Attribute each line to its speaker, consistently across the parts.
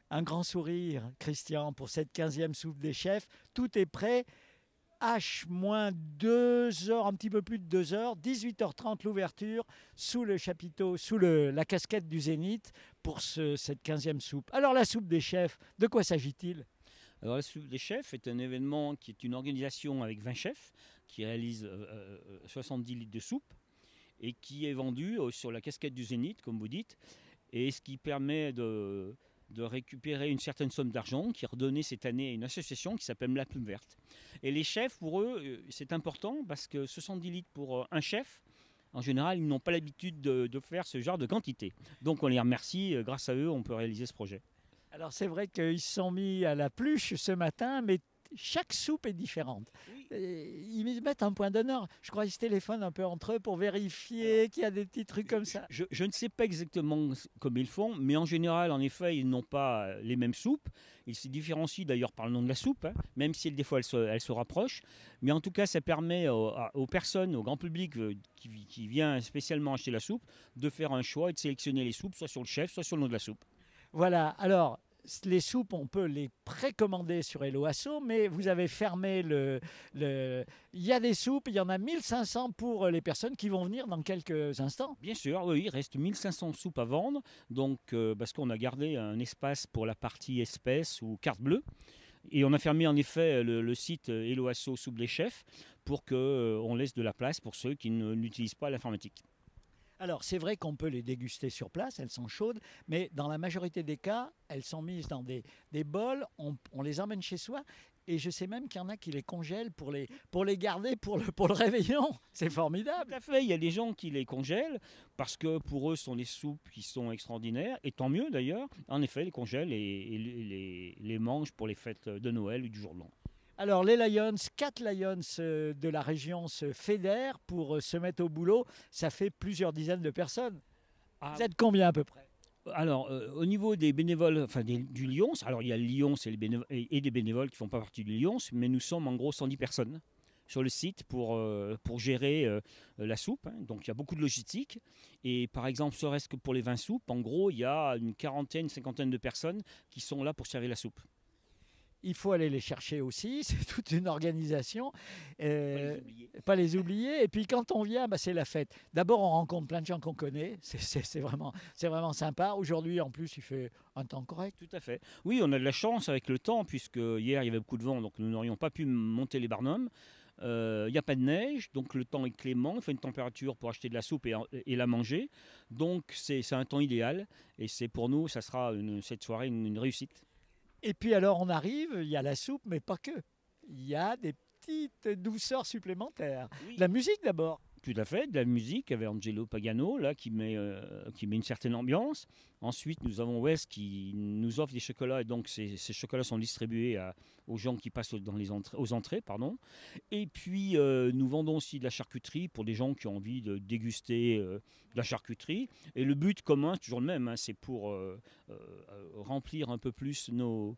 Speaker 1: Un grand sourire, Christian, pour cette 15e soupe des chefs. Tout est prêt. H-2 heures, un petit peu plus de 2 heures, 18h30 l'ouverture, sous le chapiteau, sous la casquette du Zénith, pour cette 15e soupe. Alors la soupe des chefs, de quoi s'agit-il?
Speaker 2: Alors la soupe des chefs est un événement qui est une organisation avec 20 chefs qui réalise 70 litres de soupe et qui est vendu sur la casquette du Zénith, comme vous dites, et ce qui permet de récupérer une certaine somme d'argent qui est redonnée cette année à une association qui s'appelle La Plume Verte. Et les chefs, pour eux, c'est important parce que 70 litres pour un chef, en général, ils n'ont pas l'habitude de faire ce genre de quantité. Donc on les remercie, grâce à eux, on peut réaliser ce projet.
Speaker 1: Alors c'est vrai qu'ils se sont mis à la pluche ce matin, mais chaque soupe est différente.
Speaker 2: Oui.
Speaker 1: Ils mettent un point d'honneur. Je crois qu'ils se téléphonent un peu entre eux pour vérifier qu'il y a des petits trucs comme ça.
Speaker 2: Je ne sais pas exactement comme ils font, mais en général, en effet, ils n'ont pas les mêmes soupes. Ils se différencient d'ailleurs par le nom de la soupe, hein, même si des fois elle se rapproche. Mais en tout cas, ça permet aux personnes, au grand public qui vient spécialement acheter la soupe, de faire un choix et de sélectionner les soupes, soit sur le chef, soit sur le nom de la soupe.
Speaker 1: Voilà, alors les soupes, on peut les précommander sur Hello Asso, mais vous avez fermé Il y a des soupes, il y en a 1500 pour les personnes qui vont venir dans quelques instants.
Speaker 2: Bien sûr, oui, il reste 1500 soupes à vendre, donc, parce qu'on a gardé un espace pour la partie espèces ou carte bleue. Et on a fermé en effet le site Hello Asso Soupe des Chefs pour qu'on laisse de la place pour ceux qui n'utilisent pas l'informatique.
Speaker 1: Alors, c'est vrai qu'on peut les déguster sur place, elles sont chaudes, mais dans la majorité des cas, elles sont mises dans des bols, on les emmène chez soi, et je sais même qu'il y en a qui les congèlent pour les garder pour le réveillon. C'est
Speaker 2: Tout
Speaker 1: formidable.
Speaker 2: à fait, il y a des gens qui les congèlent parce que pour eux, ce sont des soupes qui sont extraordinaires, et tant mieux d'ailleurs. En effet, les congèlent et les mangent pour les fêtes de Noël ou du jour de l'an.
Speaker 1: Alors, les Lions, 4 Lions de la région se fédèrent pour se mettre au boulot. Ça fait plusieurs dizaines de personnes.
Speaker 2: Ah,
Speaker 1: Vous êtes combien à peu près?
Speaker 2: alors, au niveau des bénévoles, enfin du Lions, alors il y a le Lions et des bénévoles qui ne font pas partie du Lions, mais nous sommes en gros 110 personnes sur le site pour gérer la soupe, hein. Donc il y a beaucoup de logistique. Et par exemple, serait-ce que pour les 20 soupes, en gros, il y a une quarantaine, une cinquantaine de personnes qui sont là pour servir la soupe.
Speaker 1: Il faut aller les chercher aussi, c'est toute une organisation,
Speaker 2: Pas les
Speaker 1: euh,
Speaker 2: oublier.
Speaker 1: pas les oublier. Et puis quand on vient, bah, c'est la fête. D'abord, on rencontre plein de gens qu'on connaît, c'est vraiment sympa. Aujourd'hui, en plus, il fait un temps correct.
Speaker 2: Tout à fait. Oui, on a de la chance avec le temps, puisque hier il y avait beaucoup de vent, donc nous n'aurions pas pu monter les barnums. Il n'y a pas de neige, donc le temps est clément, il fait une température pour acheter de la soupe et la manger. Donc c'est un temps idéal, et c'est pour nous, ça sera cette soirée une réussite.
Speaker 1: Et puis alors, on arrive, il y a la soupe, mais pas que. Il y a des petites douceurs supplémentaires.
Speaker 2: Oui.
Speaker 1: La musique d'abord.
Speaker 2: Tout à fait, de la musique avec Angelo Pagano là, qui met une certaine ambiance. Ensuite, nous avons Wes qui nous offre des chocolats et donc ces chocolats sont distribués aux gens qui passent aux entrées. Pardon. Et puis, nous vendons aussi de la charcuterie pour des gens qui ont envie de déguster de la charcuterie. Et le but commun, c'est toujours le même, hein, c'est pour remplir un peu plus nos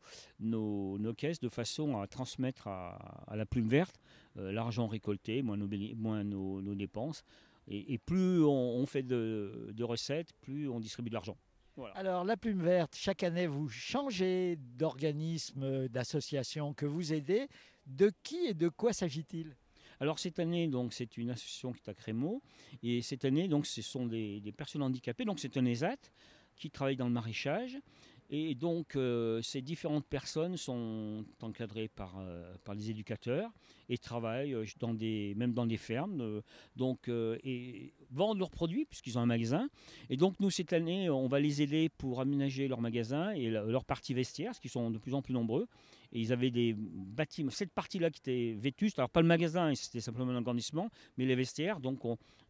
Speaker 2: caisses de façon à transmettre à la plume verte l'argent récolté, moins nos dépenses. Et plus on fait de recettes, plus on distribue de l'argent. Voilà.
Speaker 1: Alors, la Plume Verte, chaque année, vous changez d'organisme, d'association que vous aidez. De qui et de quoi s'agit-il?
Speaker 2: Alors cette année, donc, c'est une association qui est à Crémaux. Et cette année, donc, ce sont des personnes handicapées. Donc c'est un ESAT qui travaille dans le maraîchage. Et donc, ces différentes personnes sont encadrées par les éducateurs et travaillent même dans des fermes, et vendent leurs produits puisqu'ils ont un magasin. Et donc, nous, cette année, on va les aider pour aménager leur magasin et leur partie vestiaire, parce qu'ils sont de plus en plus nombreux. Et ils avaient des bâtiments, cette partie-là qui était vétuste, alors pas le magasin, c'était simplement un agrandissement, mais les vestiaires. Donc,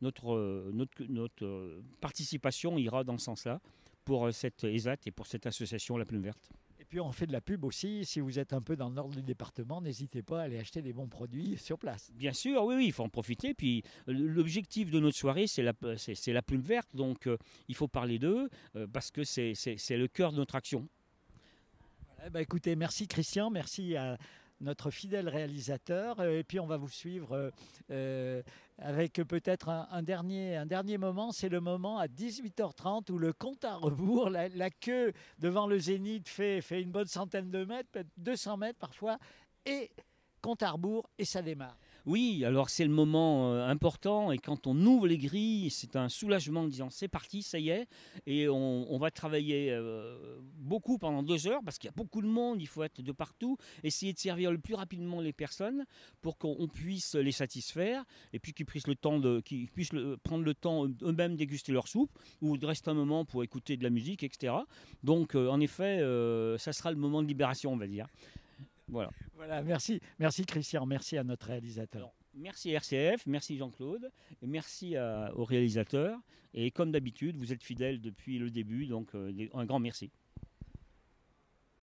Speaker 2: notre participation ira dans ce sens-là pour cette ESAT et pour cette association La Plume Verte.
Speaker 1: Et puis, on fait de la pub aussi. Si vous êtes un peu dans le nord du département, n'hésitez pas à aller acheter des bons produits sur place.
Speaker 2: Bien sûr, oui, il faut en profiter. Puis l'objectif de notre soirée, c'est la Plume Verte, donc il faut parler d'eux parce que c'est le cœur de notre action.
Speaker 1: Eh ben, écoutez, merci Christian, merci notre fidèle réalisateur. Et puis on va vous suivre avec peut-être un dernier moment. C'est le moment à 18h30 où le compte à rebours, la queue devant le Zénith fait une bonne centaine de mètres, peut-être 200 mètres parfois, et compte à rebours et ça démarre.
Speaker 2: Oui, alors c'est le moment important et quand on ouvre les grilles, c'est un soulagement en disant c'est parti, ça y est, et on va travailler beaucoup pendant 2 heures parce qu'il y a beaucoup de monde, il faut être de partout, essayer de servir le plus rapidement les personnes pour qu'on puisse les satisfaire et puis qu'ils puissent prendre le temps eux-mêmes déguster leur soupe ou de rester un moment pour écouter de la musique, etc. Donc en effet, ça sera le moment de libération, on va dire. Voilà.
Speaker 1: Voilà, merci Christian, merci à notre réalisateur.
Speaker 2: Alors, merci RCF, merci Jean-Claude, et merci au réalisateur. Et comme d'habitude, vous êtes fidèles depuis le début, donc un grand merci.